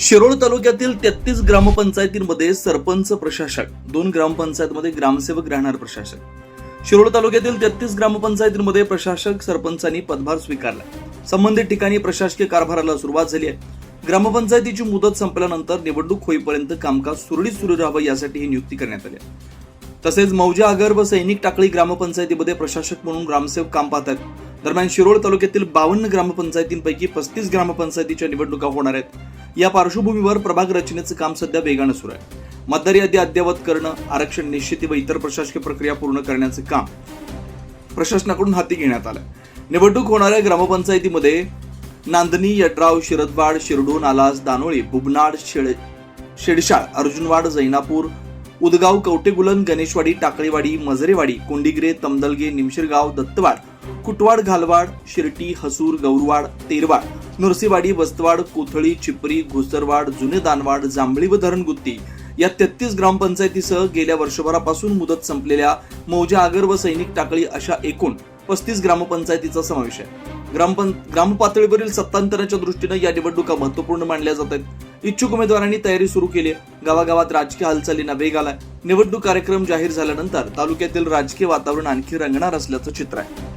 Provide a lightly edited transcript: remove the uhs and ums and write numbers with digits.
शिरोळ तालुक्यातील 33 ग्रामपंचायतींमध्ये सरपंच प्रशासक, 2 ग्रामपंचायतमध्ये ग्रामसेवक राहणार प्रशासक। शिरोळ तालुक्यातील 33 ग्रामपंचायतींमध्ये प्रशासक सरपंचांनी पदभार स्वीकारला। संबंधित ठिकाणी प्रशासकीय कारभाराला सुरुवात झाली आहे। ग्रामपंचायतीची मुदत संपल्यानंतर निवडणूक होईपर्यंत कामकाज सुरळीत सुरू राहावं यासाठी ही नियुक्ती करण्यात आली आहे। तसेच मौजा आगर व सैनिक टाकळी ग्रामपंचायतीमध्ये प्रशासक म्हणून ग्रामसेवक काम पाहतात। दरम्यान शिरोळ तालुक्यातील 52 ग्रामपंचायतींपैकी 35 ग्रामपंचायतीच्या निवडणुका होणार आहेत। या पार्श्वभूमीवर प्रभाग रचनेचं काम सध्या वेगानं सुरू आहे। मतदार यादी अद्ययावत करणं, आरक्षण निश्चिती व इतर प्रशासकीय प्रक्रिया पूर्ण करण्याचं काम प्रशासनाकडून हाती घेण्यात आलं। निवडणूक होणाऱ्या ग्रामपंचायतीमध्ये नांदणी, यड्राव, शिरदवाड, शिरडू, नालास, दानोळी, बुबनाड, शेडशाळ, अर्जुनवाड, जैनापूर, उदगाव, कवटेगुलन, गणेशवाडी, टाकळीवाडी, मजरेवाडी, कोंडिग्रे, तमदलगे, निमशिरगाव, दत्तवाड, कुटवाड, घालवाड, शिरटी, हसूर, गौरवाड, तेरवाड, नरसीवाडी, वस्तवाड, कोथळी, चिपरी, घुसरवाड, जुने दानवाड, जांभळी व धरणगुत्ती या 33 ग्रामपंचायतीसह गेल्या वर्षभरापासून मुदत संपलेल्या मौजा आगर व सैनिक टाकळी अशा एकूण 35 ग्रामपंचायतीचा समावेश आहे। ग्राम पातळीवरील सत्तांतराच्या दृष्टीने या निवडणुका महत्त्वपूर्ण मानल्या जात आहेत। इच्छुक उमेदवारांनी तयारी सुरू केली आहे। गावागावात राजकीय हालचालींना वेग आलाय। निवडणूक कार्यक्रम जाहीर झाल्यानंतर तालुक्यातील राजकीय वातावरण आणखी रंगणार असल्याचं चित्र आहे।